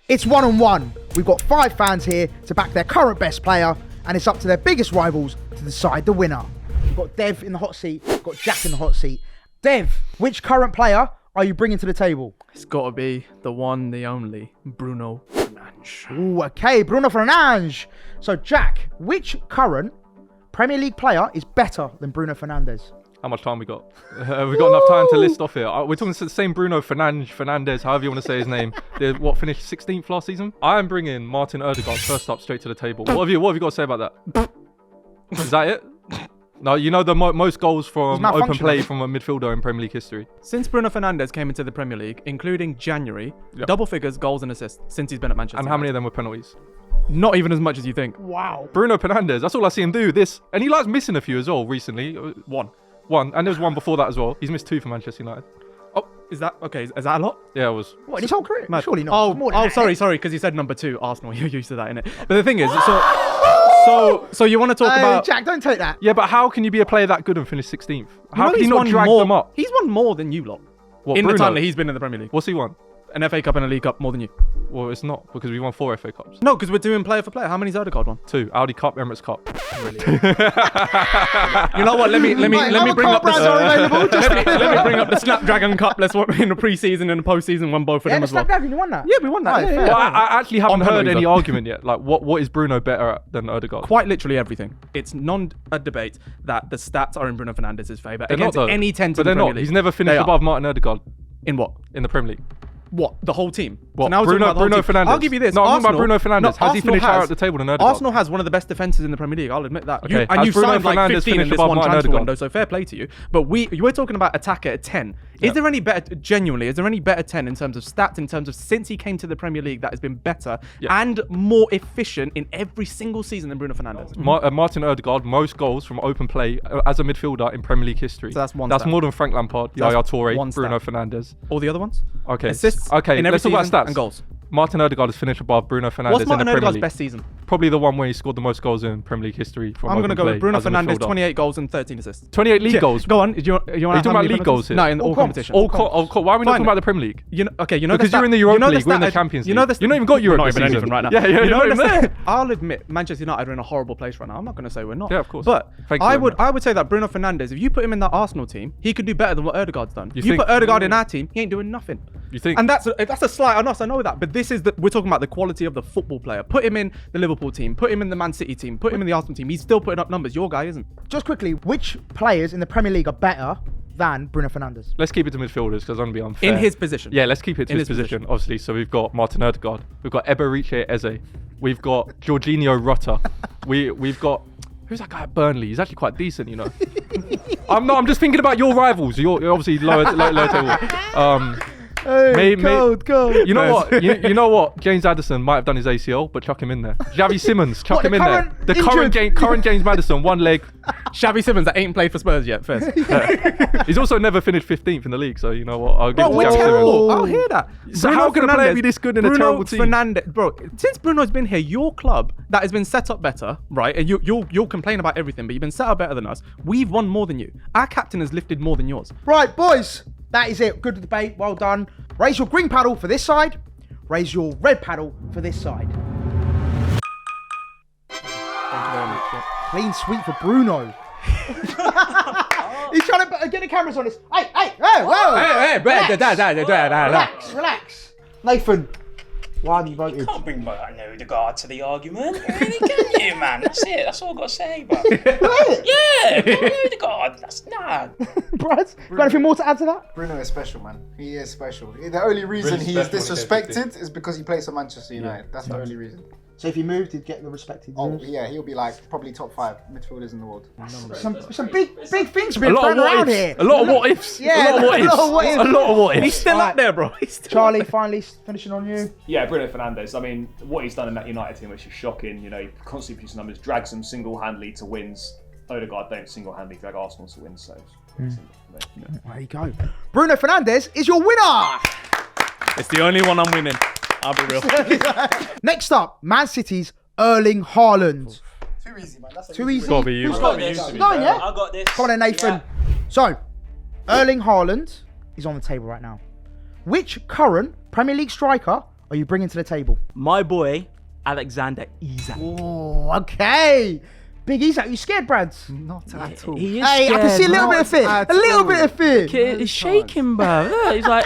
It's 1-on-1. We've got 5 fans here to back their current best player, and it's up to their biggest rivals to decide the winner. We've got Dev in the hot seat, we've got Jack in the hot seat. Dev, which current player are you bringing to the table? It's got to be the one, the only, Bruno Fernandes. Ooh, okay, Bruno Fernandes. So, Jack, which current Premier League player is better than Bruno Fernandes? How much time we got? We got enough time to list off here. We're talking the same Bruno Fernandes, however you want to say his name. Finished 16th last season? I am bringing Martin Odegaard first up straight to the table. What have you got to say about that? Is that it? No, you know the most goals from open play from a midfielder in Premier League history. Since Bruno Fernandes came into the Premier League, including January, double figures goals and assists since he's been at Manchester. And how many of them were penalties? Not even as much as you think. Wow. Bruno Fernandes, that's all I see him do. And he likes missing a few as well recently. One, and there was one before that as well. He's missed 2 for Manchester United. Oh, is that okay? Is that a lot? Yeah, it was. What, in his whole career? Mad. Surely not. Sorry, because you said number 2, Arsenal. You're used to that, innit? But the thing is, so you want to talk about... Jack, don't take that. Yeah, but how can you be a player that good and finish 16th? How can he's you not drag them up? He's won more than you lot. What, in Bruno? the time that he's been in the Premier League. What's he won? An FA Cup and a League Cup more than you. Well, it's not, because we won 4 FA Cups. No, because we're doing player for player. How many's Odegaard won? 2. Audi Cup, Emirates Cup. You know what? Let me bring up let me bring up the Snapdragon Cup. Let's watch in the pre-season and the post-season. Won both of them as well. Snapdragon, you won that? Yeah, we won that. Well, I actually haven't heard any argument yet. Like, what is Bruno better at than Odegaard? Quite literally everything. It's a debate that the stats are in Bruno Fernandes' favour They're against not, though. any 10 to But the they're Premier not. League. He's never finished above Martin Odegaard. In what? In the Premier League. What? The whole team? What? So now we're talking about the whole Bruno team. Fernandes. I'll give you this. No, I'm Arsenal, talking about Bruno Fernandes. Has he finished higher at the table than Odegaard? Arsenal has one of the best defences in the Premier League. I'll admit that. Okay. You Bruno signed like Fernandes 15 in finished this above one Martin transfer Odegaard? window, so fair play to you. But you were talking about attack at a 10. Is there any better, genuinely, is there any better 10 in terms of stats, in terms of since he came to the Premier League that has been better and more efficient in every single season than Bruno Fernandes? Martin Odegaard, most goals from open play as a midfielder in Premier League history. So that's one That's stat. more than Frank Lampard, That's Yaya Toure, one Bruno stat. Fernandes. All the other ones? Okay. Assists Okay, in every let's talk about season stats. and goals. Martin Odegaard has finished above Bruno Fernandes What's in the Martin Premier Odegaard's League. best season? Probably the one where he scored the most goals in Premier League history from I'm going to go open with Bruno play as a Fernandes, midfielder. 28 goals and 13 assists. 28 league goals. Go on. You want Are you talking about league goals here? No, in all comps. competitions. Why are we not talking about the Premier League? Because you're in the Europa League, we're in the Champions League. You're not even got Europe this season. Anything right now. Yeah, you're not even there. I'll admit, Manchester United are in a horrible place right now. I'm not going to say we're not. Yeah, of course. But Thank you I very much. would say that Bruno Fernandes, if you put him in that Arsenal team, he could do better than what Odegaard's done. You think? put Odegaard in our team, he ain't doing nothing. You think? And that's a slight on us, I know that. But this is we're talking about the quality of the football player. Put him in the Liverpool team, put him in the Man City team, put him in the Arsenal team. He's still putting up numbers. Your guy isn't. Just quickly, which players in the Premier League are better than Bruno Fernandes? Let's keep it to midfielders because I'm going to be unfair. In his position. Yeah, let's keep it to his position, obviously. So we've got Martin Odegaard. We've got Eberiche Eze. We've got Jorginho Rutter. We've got... Who's that guy at Burnley? He's actually quite decent, you know. I'm just thinking about your rivals. You're obviously lower table. Cold. You know what? You know what? James Addison might have done his ACL, but chuck him in there. Xavi Simmons, chuck him in there. The current James Maddison, one leg. Xavi Simmons that ain't played for Spurs yet. First. He's also never finished 15th in the league, so you know what? I'll give Bro, it to we're Xavi terrible. Simmons. I'll hear that. So how can a player be this good in a terrible team? Fernandes, bro, since Bruno's been here, your club that has been set up better, right? And you'll complain about everything, but you've been set up better than us. We've won more than you. Our captain has lifted more than yours. Right, boys, that is it. Good debate. Well done. Raise your green paddle for this side. Raise your red paddle for this side. Thank you very much. Yeah. Clean sweep for Bruno. He's trying to get the cameras on this. Hey, whoa. Relax. Nathan, why have you voted? Can't bring Martin Odegaard to the argument. Really, can you, man? That's it. That's all I've got to say, bro. Yeah, Martin Odegaard. That's nah. Bradz, got anything more to add to that? Bruno is special, man. He is special. The only reason he is disrespected is because he plays for Manchester United. That's the only reason. So if he moved, he'd get the respect he deserves. Oh, yeah, he'll be like probably top 5 midfielders in the world. Some big things being thrown around here. A lot of what ifs. Yeah, a lot of what ifs. He's still up there, bro. Charlie, finally finishing on you. Yeah, Bruno Fernandes. I mean, what he's done in that United team, which is shocking. You know, he constantly produces numbers, drags them single-handedly to wins. Odegaard don't single-handedly drag Arsenal to wins, so There you go. Bruno Fernandes is your winner. It's the only one I'm winning. I'll be real. Next up, Man City's Erling Haaland. Too easy, man. That's Too easy. Gotta be you. I got this. Going, yeah? I got this. Come on then, Nathan. Yeah. So, Erling Haaland is on the table right now. Which current Premier League striker are you bringing to the table? My boy, Alexander Isak. Oh, okay. Big Isak, you scared, Bradz? Not at all. He is Hey, I can see a little bit of fear. at A little all. bit of fear. Kid is shaking, bro. Look, he's like,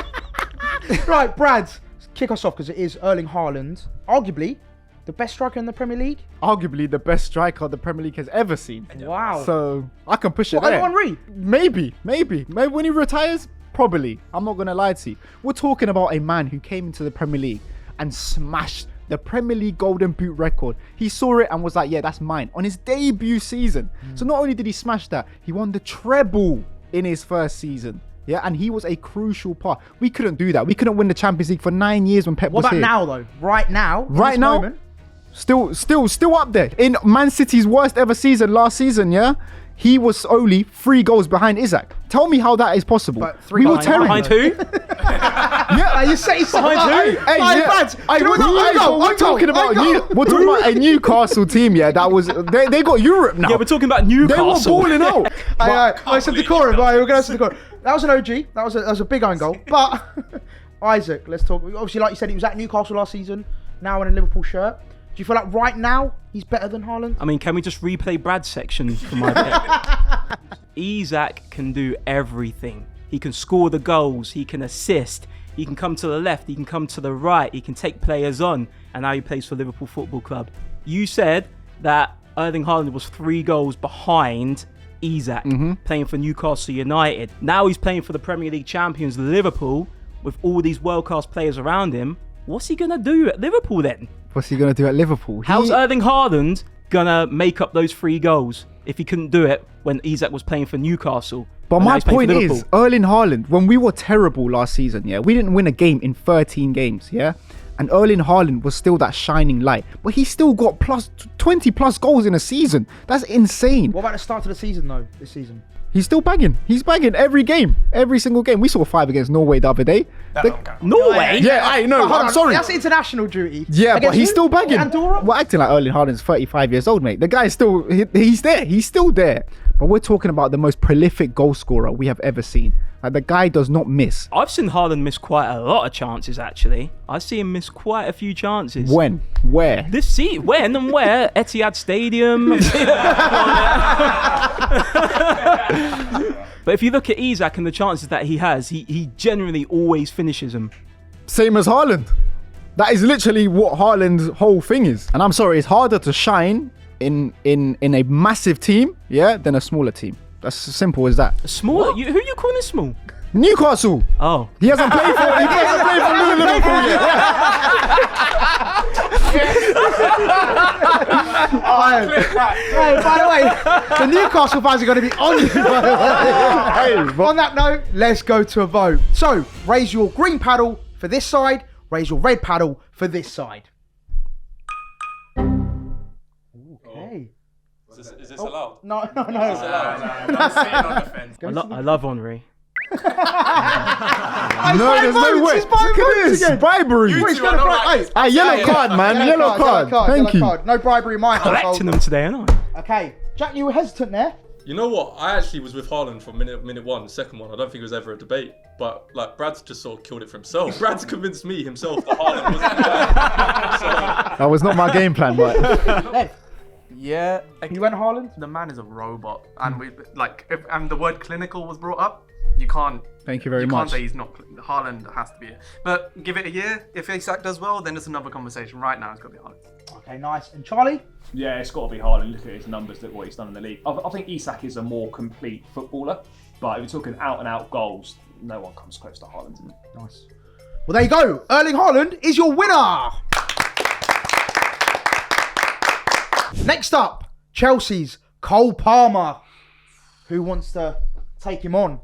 Right, Bradz, kick us off because it is Erling Haaland, arguably the best striker in the Premier League. Arguably the best striker the Premier League has ever seen. Wow. So I can push it What, there. over Henry? Maybe when he retires, probably. I'm not gonna lie to you. We're talking about a man who came into the Premier League and smashed the Premier League Golden Boot record. He saw it and was like, yeah, that's mine, on his debut season. So not only did he smash that, he won the treble in his first season. Yeah, and he was a crucial part. We couldn't do that. We couldn't win the Champions League for 9 years when Pep What was about here. now, though? Right now? Right this now? moment? Still up there. In Man City's worst ever season last season, yeah? He was only 3 goals behind Isak. Tell me how that is possible. But 3 we were behind terrible. behind who? Yeah, you say so. Behind who? Hey, yeah. Bradz. Hey, Do you know what? we're talking about a Newcastle team, yeah. That was they got Europe now. Yeah, we're talking about They were Newcastle. balling out. I said decorum. Right, we're going to decorum. That was an OG. That was a big own goal. But Isaac, let's talk. Obviously, like you said, he was at Newcastle last season. Now in a Liverpool shirt. Do you feel like right now he's better than Haaland? I mean, can we just replay Brad's section for my pick? Isak can do everything. He can score the goals. He can assist. He can come to the left. He can come to the right. He can take players on. And now he plays for Liverpool Football Club. You said that Erling Haaland was 3 goals behind Isak, playing for Newcastle United. Now he's playing for the Premier League champions Liverpool with all these world-class players around him. What's he going to do at Liverpool then? What's he gonna do at Liverpool? How's Erling Haaland gonna make up those 3 goals if he couldn't do it when Isak was playing for Newcastle? But and now my he's playing point for is, Liverpool? Erling Haaland, when we were terrible last season, yeah, we didn't win a game in 13 games, yeah? And Erling Haaland was still that shining light. But he still got 20 plus goals in a season. That's insane. What about the start of the season, though, this season? He's still bagging. He's bagging every game. Every single game. We saw 5 against Norway the other day. Norway? Yeah, I know. Hold I'm on, sorry. That's international duty. Yeah, but Against he's who? still bagging. Andorra? We're acting like Erling Haaland's 35 years old, mate. The guy's still, he's there. He's still there. But we're talking about the most prolific goal scorer we have ever seen. Like, the guy does not miss. I've seen Haaland miss quite a lot of chances, actually. I see him miss quite a few chances. When? Where? This seat, when and where? Etihad Stadium. But if you look at Isak and the chances that he has, he generally always finishes them. Same as Haaland. That is literally what Haaland's whole thing is. And I'm sorry, it's harder to shine in a massive team, yeah, than a smaller team. That's as simple as that. Small? Who are you calling small? Newcastle. Oh. He hasn't played for Liverpool yet. Hey, by the way, the Newcastle fans are going to be on you. By the way. On that note, let's go to a vote. So, raise your green paddle for this side, raise your red paddle for this side. Okay. Is this allowed? No. I'm sitting on the fence. I love Henri. No, there's no way. He's buying Look at votes this. again. Bribery. Wait, he's got a bribe. Ah, yellow card, man. Yellow card. Thank you. No bribery in my household. Collecting them today, aren't I? Okay. Jack, you were hesitant there. You know what? I actually was with Haaland from minute 1, second one. I don't think it was ever a debate. But like Brad's just sort of killed it for himself. Brad's convinced me himself that Haaland wasn't the guy. That was not my game plan, but Dev, Yeah, you went Haaland? the man is a robot, and we like and the word clinical was brought up. You can't. thank you very You much. can't say he's not. Haaland has to be it. But give it a year. If Isak does well, then it's another conversation. Right now, it's got to be Haaland. Okay, nice. And Charlie? Yeah, it's got to be Haaland. Look at his numbers, look what he's done in the league. I think Isak is a more complete footballer, but if you're talking out and out goals, no one comes close to Haaland to me. Nice. Well, there you go. Erling Haaland is your winner. Next up, Chelsea's Cole Palmer. Who wants to take him on?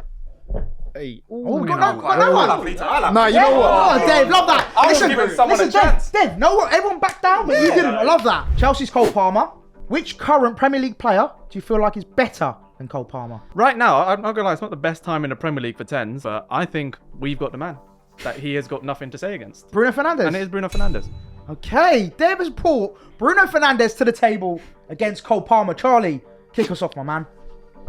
Hey. Oh, we got no one. Nah, you know what? Oh, Dave, love that. I was giving someone a chance. Dev, no one, everyone backed down, but you didn't. I love that. Chelsea's Cole Palmer. Which current Premier League player do you feel like is better than Cole Palmer? Right now, I'm not gonna lie, it's not the best time in the Premier League for tens, but I think we've got the man that he has got nothing to say against, Bruno Fernandes. and it is Bruno Fernandes. Okay, Dev has brought Bruno Fernandes to the table against Cole Palmer. Charlie, kick us off, my man.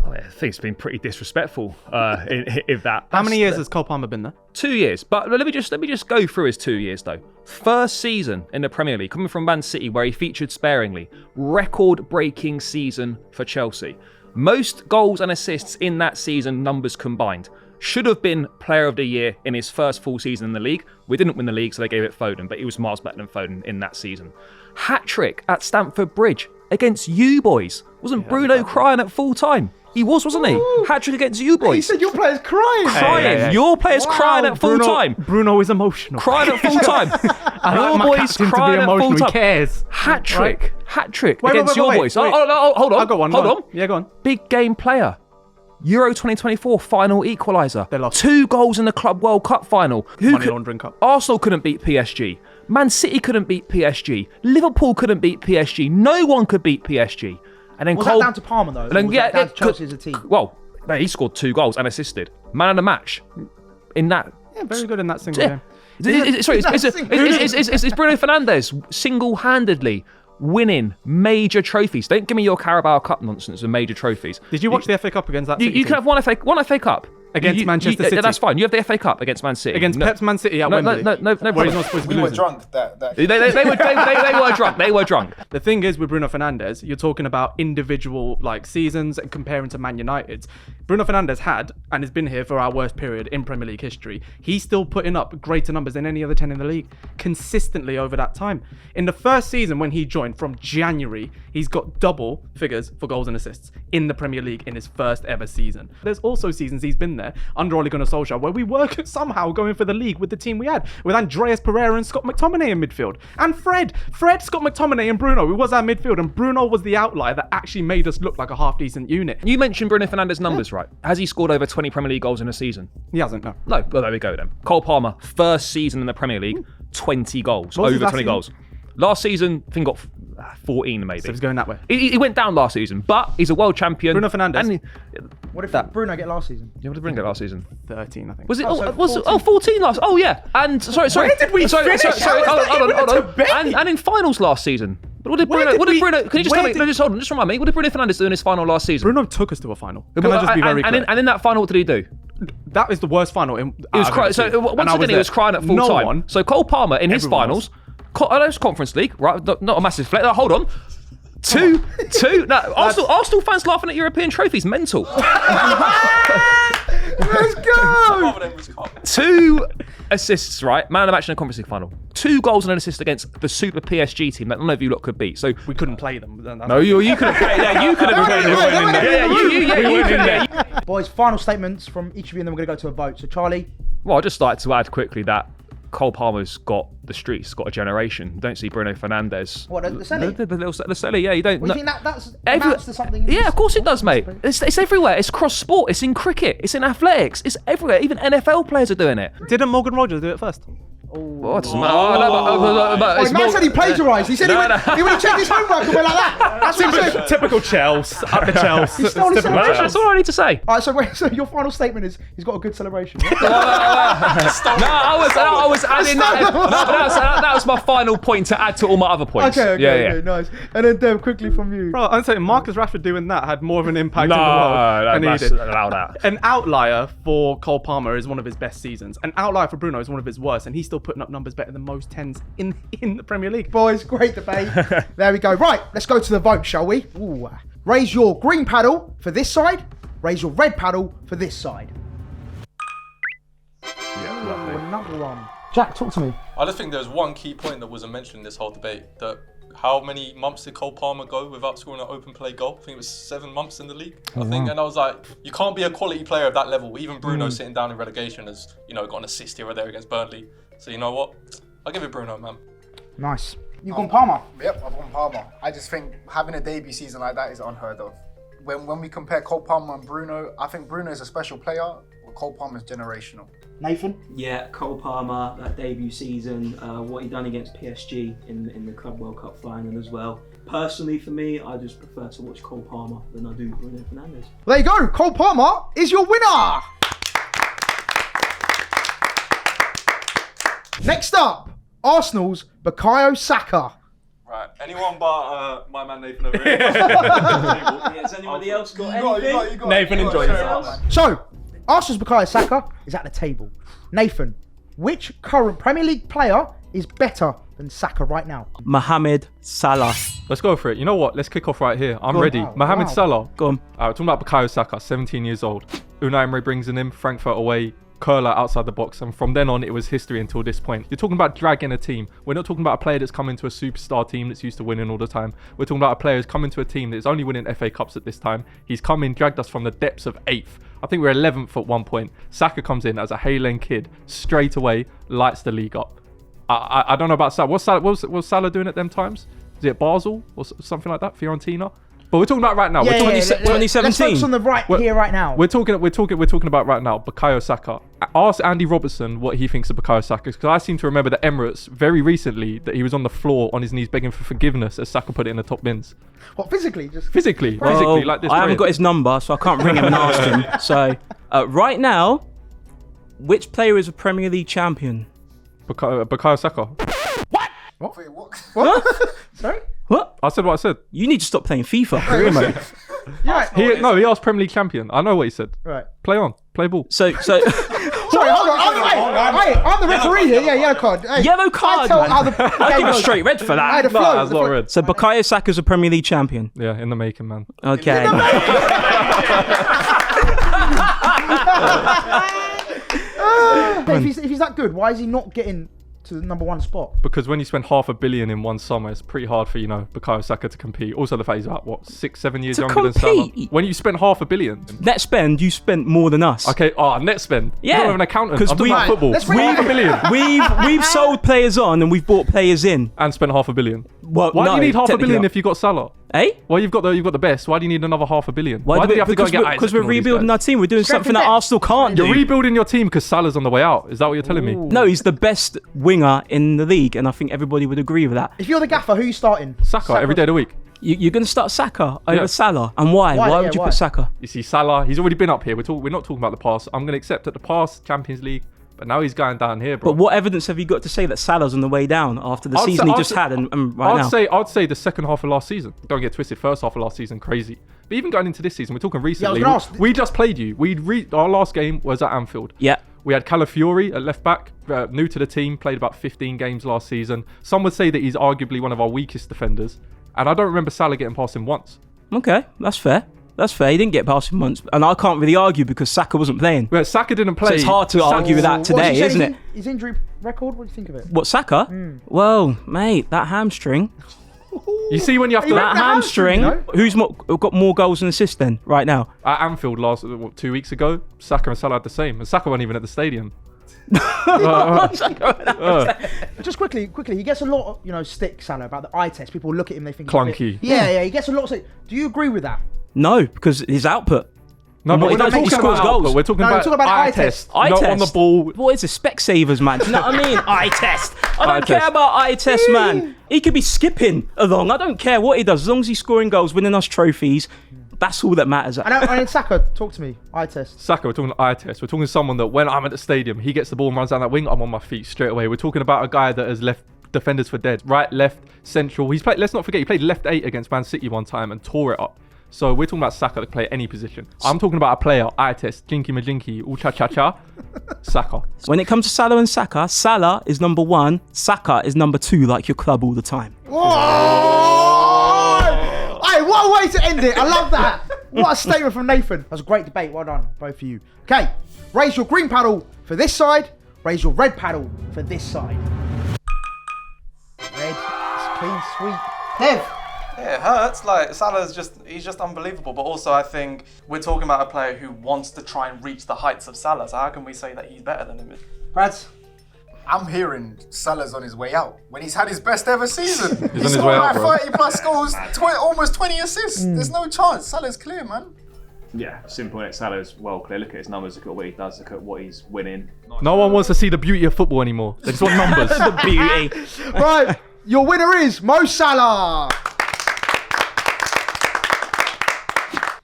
I think it's been pretty disrespectful. If that. How many years has Cole Palmer been there? 2 years, but let me just go through his 2 years though. First season in the Premier League, coming from Man City, where he featured sparingly. Record-breaking season for Chelsea. Most goals and assists in that season, numbers combined. Should have been Player of the Year in his first full season in the league. We didn't win the league, so they gave it Foden, but he was miles better than Foden in that season. Hat-trick at Stamford Bridge against you boys. Wasn't Bruno crying at full time? He was, wasn't he? Hat-trick against you boys. He said your player's crying. Crying. Your player's crying at full time. Bruno is emotional. Crying at full time. Your boys crying at full time. Who cares? Hat-trick. Hat-trick Wait, against your boys. wait. Hold on. I've got one. Hold go on. Yeah, go on. Big game player. Euro 2024 final equaliser. They lost. 2 goals in the Club World Cup final. Money laundering cup. Arsenal couldn't beat PSG. Man City couldn't beat PSG. Liverpool couldn't beat PSG. No one could beat PSG. And then Was that down to Palmer though? And then, or was that down to Chelsea as a team? Well, he scored 2 goals and assisted. Man of the match. In that. Yeah, very good in that single game. It's Bruno Fernandes single-handedly winning major trophies. Don't give me your Carabao Cup nonsense and major trophies. Did you watch the FA Cup against that City You can team? have one FA Cup. Against Manchester City. That's fine. You have the FA Cup against Man City. Against Pep's Man City at Wembley. No, where he's not supposed to be We were losing. drunk. They were drunk. They were drunk. The thing is with Bruno Fernandes, you're talking about individual seasons and comparing to Man United's. Bruno Fernandes had and has been here for our worst period in Premier League history. He's still putting up greater numbers than any other 10 in the league consistently over that time. In the first season when he joined from January, he's got double figures for goals and assists in the Premier League in his first ever season. There's also seasons he's been there under Ole Gunnar Solskjaer where we were somehow going for the league with the team we had, with Andreas Pereira and Scott McTominay in midfield. And Fred, Scott McTominay and Bruno, who was our midfield, and Bruno was the outlier that actually made us look like a half-decent unit. You mentioned Bruno Fernandes' numbers, right? Has he scored over 20 Premier League goals in a season? He hasn't, no. No, well, there we go then. Cole Palmer, first season in the Premier League, 20 goals, What was over his last 20 season? goals. Last season, I think got 14 maybe. So he's going that way. He went down last season, but he's a world champion. Bruno Fernandes. And What did Bruno get last season? what did Bruno get last season? 13, I think. Was it? so 14 last. Oh yeah. And sorry. Where did we finish? How is that Hold even on. a debate? And in finals last season. But what did Bruno? Can you just tell me? No, just hold on. Just remind me. What did Bruno Fernandes do in his final last season? Bruno took us to a final. Can I just be very clear? And in that final, what did he do? That is the worst final. He was crying. So once again, he was crying at full time. So Cole Palmer in his finals. I know it's Conference League, right? Not a massive flex. Hold on. Two. No, Arsenal fans laughing at European trophies. Mental. Let's go! 2 assists, right? Man of the match in a Conference League final. 2 goals and an assist against the super PSG team that none of you lot could beat. So we couldn't play them. no, you couldn't have played. Yeah, you could have played. Boys, final statements from each of you, and then we're going to go to a vote. So, Charlie. Well, I'd just like to add quickly that Cole Palmer's got the streets, got a generation. You don't see Bruno Fernandes. What, the Selly? The little Selly, yeah, you don't. Well, you think that's amounts to something? Yeah, of course it does, mate. It's everywhere. It's cross sport. It's in cricket. It's in athletics. It's everywhere. Even NFL players are doing it. Didn't Morgan Rogers do it first? Oh, it doesn't matter. The man said he plagiarised. He said he would have checked his homework and went like that. That's what he said. Typical Chelsea. At the Chelsea. He stole his celebration. That's all I need to say. All right, so your final statement is he's got a good celebration. I was adding that. That was my final point to add to all my other points. Okay, nice. And then Dev, quickly from you. Bro, I'm saying Marcus Rashford doing that had more of an impact in the world than he did. Allow that. An outlier for Cole Palmer is one of his best seasons. An outlier for Bruno is one of his worst, and he's still putting up numbers better than most 10s in the Premier League. Boys, great debate. There we go. Right, let's go to the vote, shall we? Ooh. Raise your green paddle for this side. Raise your red paddle for this side. Another one. Jack, talk to me. I just think there's one key point that wasn't mentioned in this whole debate. That how many months did Cole Palmer go without scoring an open play goal? I think it was 7 months in the league. I think, and I was like, you can't be a quality player of that level. Even Bruno sitting down in relegation has, got an assist here or there against Burnley. So you know what? I'll give it Bruno, man. Nice. You've gone Palmer. Yep, I've gone Palmer. I just think having a debut season like that is unheard of. When we compare Cole Palmer and Bruno, I think Bruno is a special player, but Cole Palmer is generational. Nathan? Yeah, Cole Palmer, that debut season, what he done against PSG in the Club World Cup final as well. Personally, for me, I just prefer to watch Cole Palmer than I do Bruno Fernandes. Well, there you go. Cole Palmer is your winner. Next up, Arsenal's Bukayo Saka. Right. Anyone but my man Nathan over here. Has anybody else got anything? Nathan, enjoy yourself. So, Arsenal's Bukayo Saka is at the table. Nathan, which current Premier League player is better than Saka right now? Mohamed Salah. Let's go for it. You know what? Let's kick off right here. I'm Go on. ready. Wow, Mohamed wow. Salah. Go on. We're talking about Bukayo Saka, 17 years old. Unai Emery brings in him, Frankfurt away, curler outside the box, and from then on it was history until this point. You're talking about dragging a team. We're not talking about a player that's come into a superstar team that's used to winning all the time. We're talking about a player who's come into a team that's only winning FA Cups at this time. He's come in, dragged us from the depths of 8th. I think we're 11th at one point. Saka comes in as a Haaland kid, straight away, lights the league up. I don't know about Salah. What's Salah doing at them times? Is it Basel or something like that? Fiorentina? But we're talking about right now. Yeah, We're talking, let's 2017. focus on the here, right now. We're talking about right now. Bukayo Saka. Ask Andy Robertson what he thinks of Bukayo Saka, because I seem to remember that Emirates very recently that he was on the floor on his knees begging for forgiveness as Saka put it in the top bins. What, physically? Just Physically, Well, like this. I haven't brilliant. got his number, so I can't ring him and ask him. So, right now, which player is a Premier League champion? Bukayo Saka. Wait, what? What? Sorry? What? I said what I said. You need to stop playing FIFA, for real, mate. Yeah. He asked Premier League champion. I know what he said. Right. Play on. Play ball. So Sorry, hold on. Hey, I'm the referee here. Yeah, yellow card. Hey, yellow I card, tell man. how the I game give a goes. straight red for Hey, that. the flow. That's not red. So Bukayo Saka's a Premier League champion. Yeah, in the making, man. Okay. If he's that good, why is he not getting to the number 1 spot? Because when you spend $500 million in one summer, it's pretty hard for, Bukayo Saka to compete. Also, the fact he's about, 6-7 years To younger than Salah. compete? When you spend $500 million. Net spend, you spent more than us. Okay, net spend. Yeah. You don't have an accountant. 'Cause I'm talking about football. let's bring it $500 million. We've sold players on and we've bought players in. And spent $500 million. Well, Why do no, you need $500 technically million not. if you've got Salah? Eh? Well, you've got the best. Why do you need another $500 million? Why do you have to go and get Isaac Because we're and all these rebuilding guys? our team. We're doing Strength something and that depth. Arsenal can't do. You're rebuilding your team because Salah's on the way out. Is that what you're telling me? No, he's the best winger in the league, and I think everybody would agree with that. If you're the gaffer, who are you starting? Saka every day of the week. You're going to start Saka over Yeah. Salah, and why? Why? Why Yeah, would you why? put Saka? You see, Salah, he's already been up here. We're not talking about the past. I'm going to accept that the past Champions League, but now he's going down here, bro. But what evidence have you got to say that Salah's on the way down after the season he just had and right now? I'd say the second half of last season. Don't get twisted. First half of last season, crazy. But even going into this season, we're talking recently. gonna ask- we just played you. Our last game was at Anfield. Yeah. We had Calafiori at left back, new to the team, played about 15 games last season. Some would say that he's arguably one of our weakest defenders. And I don't remember Salah getting past him once. Okay, that's fair. That's fair. He didn't get past him once, and I can't really argue because Saka wasn't playing. Well, Saka didn't play. So it's hard to argue with that What's today, he saying? isn't it? His injury record, what do you think of it? What, Saka? Well, mate, that hamstring. You see when you have to... That hamstring. Who's got more goals and assists then, right now? At Anfield 2 weeks ago, Saka and Salah had the same. And Saka wasn't even at the stadium. Just quickly, he gets a lot of, stick, Salah, about the eye test. People look at him, they think he's a bit- Clunky. Yeah, he gets a lot of stick. Do you agree with that? No, because his output. No, What but he we're not does, he talking scores about goals. output. We're talking No, we're about, talking about eye eye test. test. Eye not test. on the ball. What is it? Specsavers, man. Do you know what I mean? Eye test. I Eye don't care test. about eye test, man. He could be skipping along. I don't care what he does. As long as he's scoring goals, winning us trophies, that's all that matters. And Saka, talk to me. Eye test. Saka, we're talking eye test. We're talking someone that when I'm at the stadium, he gets the ball and runs down that wing, I'm on my feet straight away. We're talking about a guy that has left defenders for dead. Right, left, central. He's played, let's not forget, he played left 8 against Man City one time and tore it up. So we're talking about Saka that can play any position. I'm talking about a player, eye test, jinky majinky, all cha-cha-cha. Saka. When it comes to Salah and Saka, Salah is number 1, Saka is number 2, like your club all the time. Whoa! Hey, what a way to end it. I love that. What a statement from Nathan. That was a great debate. Well done, both of you. Okay, raise your green paddle for this side. Raise your red paddle for this side. Red is clean sweep. Dev. Yeah, it hurts. Like, Salah's he's just unbelievable. But also, I think we're talking about a player who wants to try and reach the heights of Salah. So how can we say that he's better than him? Bradz. I'm hearing Salah's on his way out when he's had his best ever season. He's on He's his scored way out, like bro. 30 plus goals, almost 20 assists. There's no chance. Salah's clear, man. Yeah, simple. Salah's well clear. Look at his numbers. Look at what he does. Look at what he's winning. No one wants to see the beauty of football anymore. They just want numbers. The beauty. Right, your winner is Mo Salah.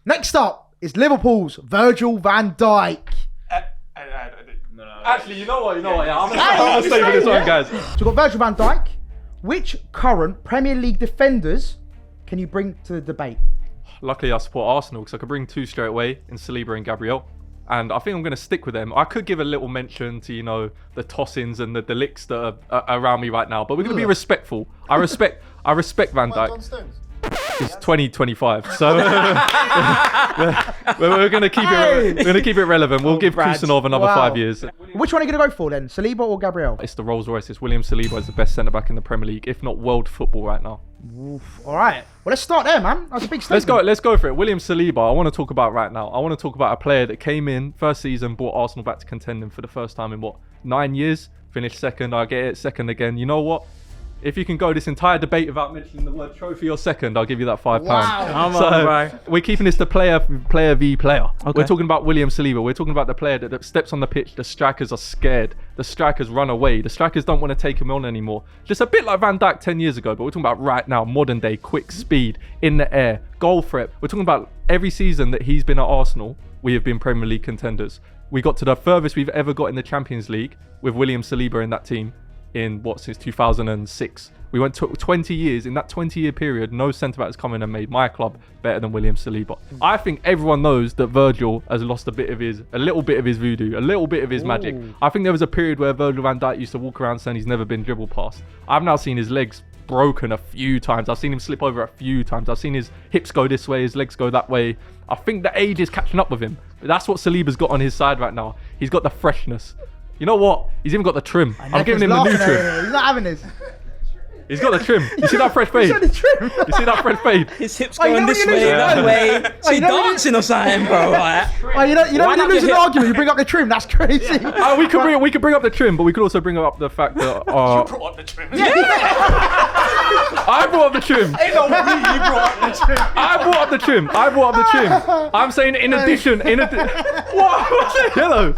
Next up is Liverpool's Virgil van Dijk. Actually, you know what? Yeah, I'm gonna stay with this one, guys. So we've got Virgil van Dijk. Which current Premier League defenders can you bring to the debate? Luckily, I support Arsenal because I could bring 2 straight away in Saliba and Gabriel. And I think I'm going to stick with them. I could give a little mention to, the Tossins and the Delicts that are around me right now, but we're going to be respectful. I respect Van Dijk. It's 2025, so we're going to keep it. We're going to keep it relevant. We'll give Bradz. Kusanov another 5 years. Which one are you going to go for then? Saliba or Gabriel? It's the Rolls Royce. It's William Saliba is the best centre back in the Premier League, if not world football right now. All right. Well, let's start there, man. That's a big statement. Let's go for it. William Saliba, I want to talk about right now. I want to talk about a player that came in first season, brought Arsenal back to contending for the first time in 9 years. Finished second. I get it. Second again. You know what? If you can go this entire debate without mentioning the word trophy or second, I'll give you that £5. Wow. Come on, bro. We're keeping this to player v player. Okay. We're talking about William Saliba. We're talking about the player that steps on the pitch. The strikers are scared. The strikers run away. The strikers don't want to take him on anymore. Just a bit like Van Dijk 10 years ago, but we're talking about right now, modern day, quick speed, in the air, goal threat. We're talking about every season that he's been at Arsenal, we have been Premier League contenders. We got to the furthest we've ever got in the Champions League with William Saliba in that team since 2006. We went to 20 years. In that 20-year period, no centre-back has come in and made my club better than William Saliba. I think everyone knows that Virgil has lost a little bit of his voodoo, a little bit of his magic. I think there was a period where Virgil van Dijk used to walk around saying he's never been dribbled past. I've now seen his legs broken a few times. I've seen him slip over a few times. I've seen his hips go this way, his legs go that way. I think the age is catching up with him. But that's what Saliba's got on his side right now. He's got the freshness. You know what? He's even got the trim. I'm giving him the new trim. He's not having this. He's got the trim. You see that fresh fade? He's got the trim. You see that fresh fade? His hips you going know this when you way, lose that it? way. Is he you know when you- dancing or something, bro? Right? You know when you Wind lose up an your hip. argument, you bring up the trim. That's crazy. We could bring up the trim, but we could also bring up the fact that Brought up the trim. I brought up the trim. Ain't no way you brought up the trim. I brought up the trim. I'm saying in addition, what's the yellow?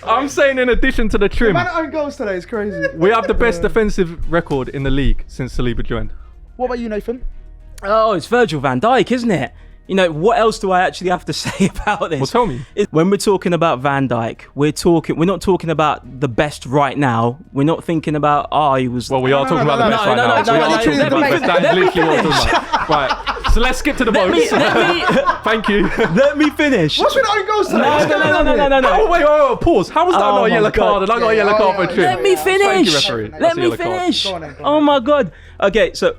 I'm saying in addition to the trim, Man, own goals today is crazy. we have the best defensive record in the league since Saliba joined. What about you, Nathan? Oh, it's Virgil van Dijk, isn't it? What else do I actually have to say about this? Well, tell me. When we're talking about Van Dijk, we're not talking about the best right now. We're not thinking about, he was... Well, we are talking about the best right now. That's what We are literally talking about the the best. debate. That is literally what we're talking about. Right. So let's skip to the votes. Thank you. Let me finish. What's with own goals today? What's going on here? No. Oh, wait, pause. How was that not a my yellow God. card and I got a yellow card for a trim? Let me Thank you, finish. referee. Let That's a me yellow card. finish. Go on then, go on. Oh my God. Okay, so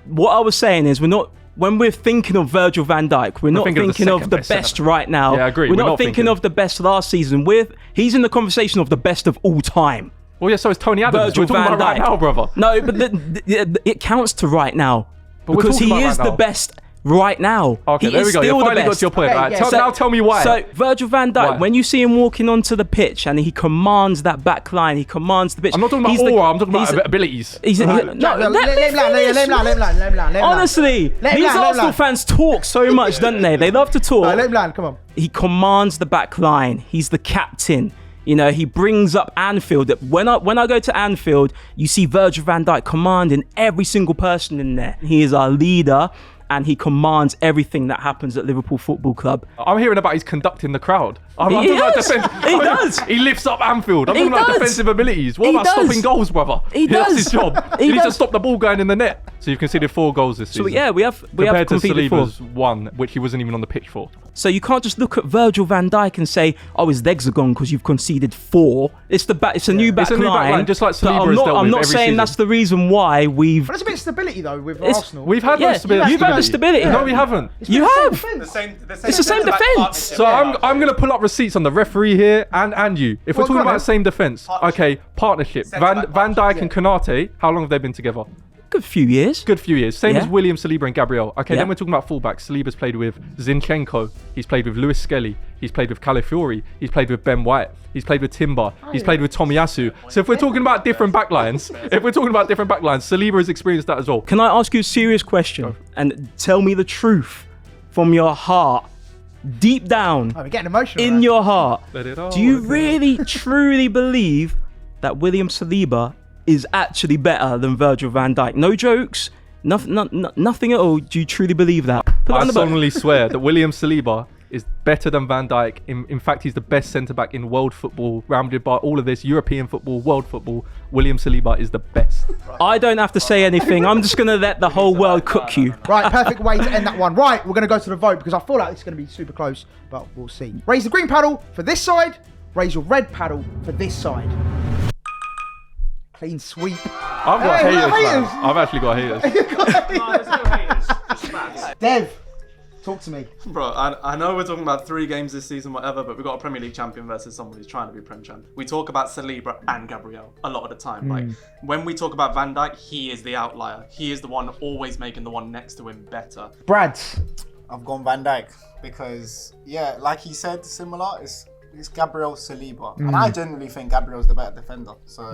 what I was saying is when we're thinking of Virgil van Dijk, we're not thinking of the thinking of second the best best centre. right now. Yeah, I agree. We're We're not not thinking thinking- of the best last season. He's in the conversation of the best of all time. Well, yeah, so is Tony Adams. Virgil We're talking van about right Dijk. now, brother. No, but it counts to right now. But we're because talking he about is right the now. best right now. Okay, He there is we go. still You the finally got best. to your point. Okay, Right. yeah. Now tell me why. So Virgil van Dijk, Why? when you see him walking onto the pitch and he commands that back line, he commands the pitch. I'm not talking about he's the- aura, I'm talking he's about the- abilities. He's Let let him me land, let him land. Honestly, Let him these land, let him Arsenal land. fans talk so much, don't they? They love to talk. Let him land, come on. He commands the back line. He's the captain. He brings up Anfield. When I go to Anfield, you see Virgil van Dijk commanding every single person in there. He is our leader, and he commands everything that happens at Liverpool Football Club. I'm hearing about he's conducting the crowd. I'm He talking about is. defense. He does. He lifts up Anfield. I'm He talking about does. defensive abilities. What He about does. stopping goals, brother? He That's does. his job. He He needs to does. stop the ball going in the net. So you've conceded 4 goals this So season. yeah, we have Compared to completed 4. Saliba's 1, which he wasn't even on the pitch for. So you can't just look at Virgil van Dijk and say, his legs are gone because you've conceded 4. It's a new back It's a new back line, just like But Saliba has dealt I'm with not every saying season. that's the reason why we've. But there's a bit of stability though with It's- Arsenal. We've had Yeah, no stability. you've had the stability. No, we haven't. You have. The same It's the same centre-back defence. partnership. So I'm going to pull up receipts on the referee here and you. If we're Well, talking go on about then. the same defence, okay, partnership. Centre-back Van Dijk and Konate, how long have they been together? Good few years. Good few years. Same Yeah. as William, Saliba and Gabriel. Okay, Yeah. then we're talking about fullbacks. Saliba's played with Zinchenko. He's played with Lewis Skelly. He's played with Calafiori. He's played with Ben White. He's played with Timber. He's played with Tomiyasu. So if we're talking about different backlines, Saliba has experienced that as well. Can I ask you a serious question and tell me the truth from your heart, deep down Oh, we're getting emotional. in man. your heart? Let it all Do you go. really, truly believe that William Saliba is actually better than Virgil van Dijk? No jokes, nothing at all. Do you truly believe that? Put it I on the book. solemnly swear that William Saliba is better than Van Dijk. In fact, he's the best centre-back in world football, rounded by all of this, European football, world football. William Saliba is the best. I don't have to say anything. I'm just going to let the whole world cook you. Right, perfect way to end that one. Right, we're going to go to the vote because I feel like it's going to be super close, but we'll see. Raise the green paddle for this side. Raise your red paddle for this side. Clean sweep. I've got Hey, we got haters, man. haters. I've actually got haters. No, there's no haters. Just fans. Dev, talk to me. Bro, I know we're talking about 3 games this season, whatever, but we've got a Premier League champion versus someone who's trying to be Prem champ. We talk about Saliba and Gabriel a lot of the time. Like, when we talk about Van Dijk, he is the outlier. He is the one always making the one next to him better. Bradz. I've gone Van Dijk because, yeah, like he said, similar. It's Gabriel Saliba. And I genuinely think Gabriel's the better defender. So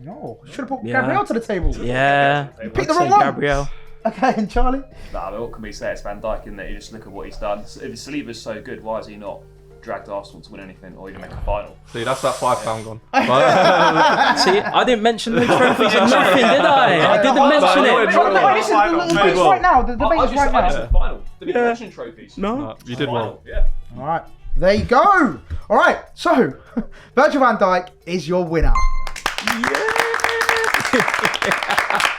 No, should have put Yeah. Gabriel to the table. Yeah. Pick the I'd wrong say one. Gabriel. Okay, and Charlie? Nah, but what can we say? It's Van Dijk, isn't it? You just look at what he's done. If Saliba's so good, why has he not dragged Arsenal to win anything or even make a final? See, that's that £5 gone. See, I didn't mention the trophies or nothing, did I? I didn't mention it. The debate's right now. The debate is right I just now. said final. Didn't even mention trophies. No. You did well. Yeah. All right, there you go. All right, so Virgil van Dijk is your winner. Yeah.